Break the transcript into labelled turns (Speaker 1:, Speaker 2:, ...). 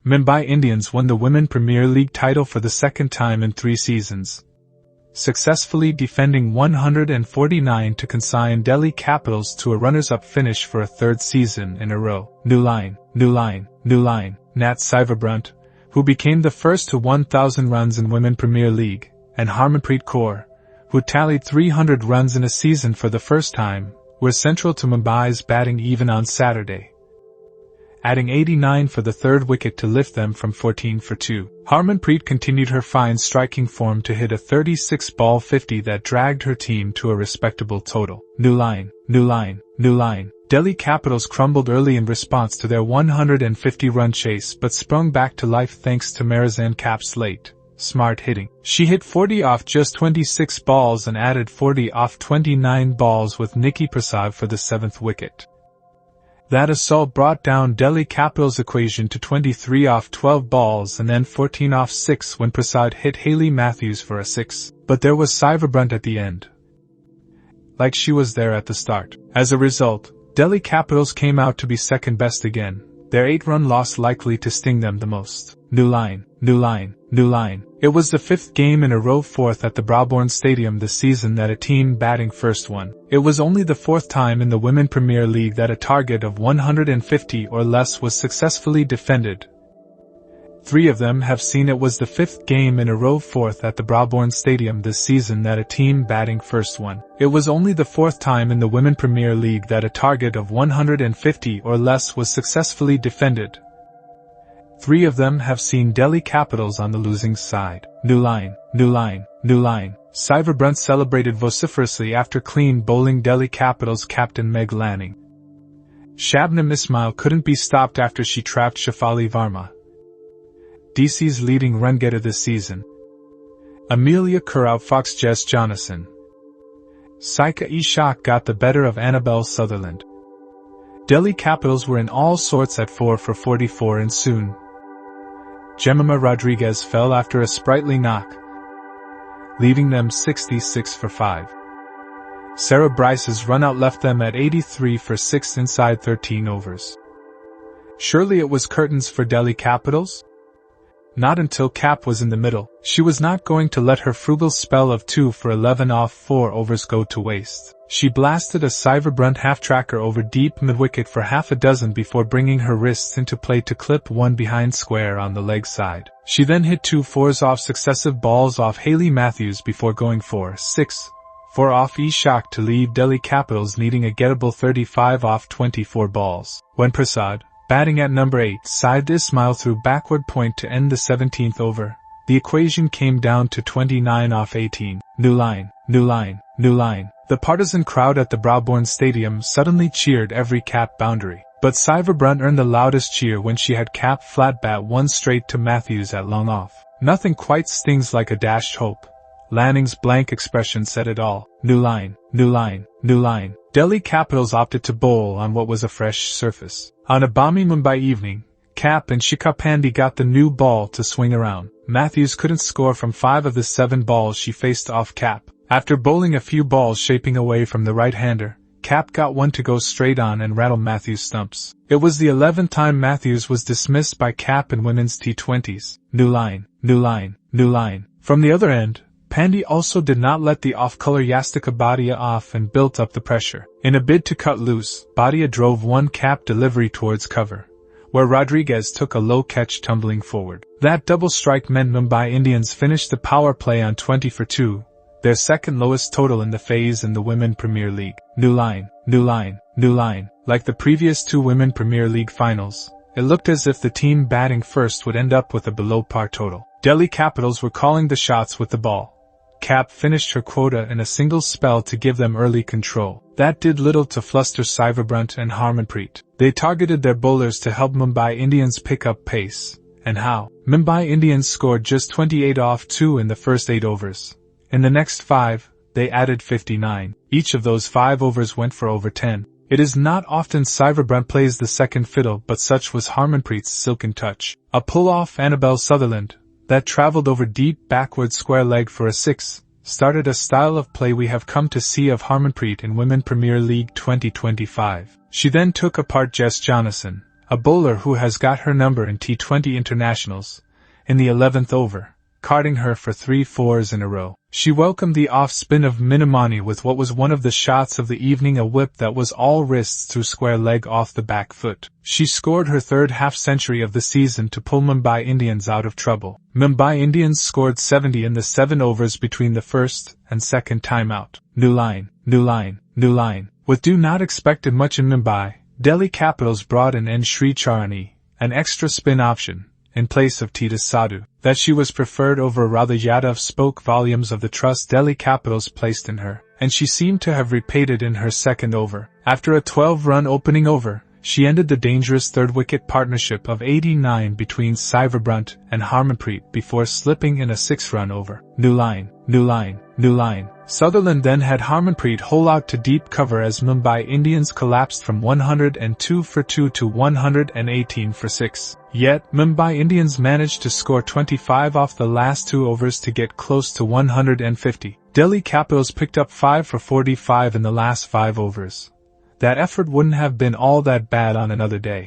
Speaker 1: Mumbai Indians won the Women Premier League title for the second time in 3 seasons, successfully defending 149 to consign Delhi Capitals to a runners-up finish for a third season in a row. New line. Nat Cyberbrunt, who became the first to 1,000 runs in Women Premier League, and Harmanpreet Kaur, who tallied 300 runs in a season for the first time, were central to Mumbai's batting even on Saturday, adding 89 for the third wicket to lift them from 14 for 2. Harmanpreet continued her fine striking form to hit a 36-ball 50 that dragged her team to a respectable total. New line. Delhi Capitals crumbled early in response to their 150-run chase but sprung back to life thanks to Marizanne Kapp's late, smart hitting. She hit 40 off just 26 balls and added 40 off 29 balls with Nikki Prasad for the 7th wicket. That assault brought down Delhi Capitals' equation to 23 off 12 balls and then 14 off 6 when Prasad hit Hayley Matthews for a 6. But there was Cyberbrunt at the end, like she was there at the start. As a result, Delhi Capitals came out to be second best again, their 8-run loss likely to sting them the most. New line. It was the 5th game in a row, 4th at the Brabourne Stadium this season that a team batting first won. It was only the 4th time in the Women Premier League that a target of 150 or less was successfully defended. 3 of them have seen it was the 5th game in a row, 4th at the Brabourne Stadium this season that a team batting first won. It was only the 4th time in the Women Premier League that a target of 150 or less was successfully defended. 3 of them have seen Delhi Capitals on the losing side. New line. Cyberbrunt celebrated vociferously after clean bowling Delhi Capitals captain Meg Lanning. Shabnam Ismail couldn't be stopped after she trapped Shafali Varma, DC's leading run-getter this season. Amelia Kerr outfoxed Jess Jonasson. Saika Ishak got the better of Annabelle Sutherland. Delhi Capitals were in all sorts at 4 for 44 and soon Jemima Rodriguez fell after a sprightly knock, leaving them 66 for 5. Sarah Bryce's run-out left them at 83 for 6 inside 13 overs. Surely it was curtains for Delhi Capitals? Not until Kapp was in the middle. She was not going to let her frugal spell of 2 for 11 off 4 overs go to waste. She blasted a Cyberbrunt half-tracker over deep mid-wicket for half a dozen before bringing her wrists into play to clip one behind square on the leg side. She then hit 2 fours off successive balls off Hayley Matthews before going for 6, 4 off Ishak to leave Delhi Capitals needing a gettable 35 off 24 balls. When Prasad, batting at number 8, side Ismail threw backward point to end the 17th over, the equation came down to 29 off 18. New line. The partisan crowd at the Brabourne Stadium suddenly cheered every Kapp boundary, but Cyberbrunt earned the loudest cheer when she had Kapp flat bat one straight to Matthews at long off. Nothing quite stings like a dashed hope. Lanning's blank expression said it all. New line. Delhi Capitals opted to bowl on what was a fresh surface. On a balmy Mumbai evening, Kapp and Shikha Pandey got the new ball to swing around. Matthews couldn't score from 5 of the 7 balls she faced off Kapp. After bowling a few balls shaping away from the right-hander, Kapp got one to go straight on and rattle Matthews' stumps. It was the 11th time Matthews was dismissed by Kapp in women's T20s. New line. From the other end, Pandey also did not let the off-color Yastika Bhatia off and built up the pressure. In a bid to cut loose, Bhatia drove one Kapp delivery towards cover, where Rodriguez took a low catch tumbling forward. That double strike meant Mumbai Indians finished the power play on 20 for 2, their second lowest total in the phase in the Women Premier League. New line. Like the previous 2 Women Premier League finals, it looked as if the team batting first would end up with a below-par total. Delhi Capitals were calling the shots with the ball. Kapp finished her quota in a single spell to give them early control. That did little to fluster Cyberbrunt and Harmanpreet. They targeted their bowlers to help Mumbai Indians pick up pace. And how? Mumbai Indians scored just 28 off 2 in the first 8 overs. In the next 5, they added 59. Each of those 5 overs went for over 10. It is not often Cyberbrunt plays the second fiddle, but such was Harmanpreet's silken touch. A pull off Annabelle Sutherland, that traveled over deep backward square leg for a 6, started a style of play we have come to see of Harmanpreet in Women Premier League 2025. She then took apart Jess Jonasson, a bowler who has got her number in T20 internationals, in the 11th over, carding her for 3 fours in a row. She welcomed the off-spin of Minamani with what was one of the shots of the evening, a whip that was all wrists through square leg off the back foot. She scored her third half-century of the season to pull Mumbai Indians out of trouble. Mumbai Indians scored 70 in the 7 overs between the first and second timeout. New line, new line, new line. With do not expected much in Mumbai, Delhi Capitals brought in N. Sri Charani, an extra spin option, in place of Titus Sadhu. That she was preferred over Radha Yadav spoke volumes of the trust Delhi Capitals placed in her, and she seemed to have repaid it in her second over. After a 12-run opening over, she ended the dangerous third-wicket partnership of 89 between Cyberbrunt and Harmanpreet before slipping in a 6-run over. New line, new line, new line. Sutherland then had Harmanpreet hole out to deep cover as Mumbai Indians collapsed from 102 for 2 to 118 for 6. Yet, Mumbai Indians managed to score 25 off the last 2 overs to get close to 150. Delhi Capitals picked up 5 for 45 in the last 5 overs. That effort wouldn't have been all that bad on another day.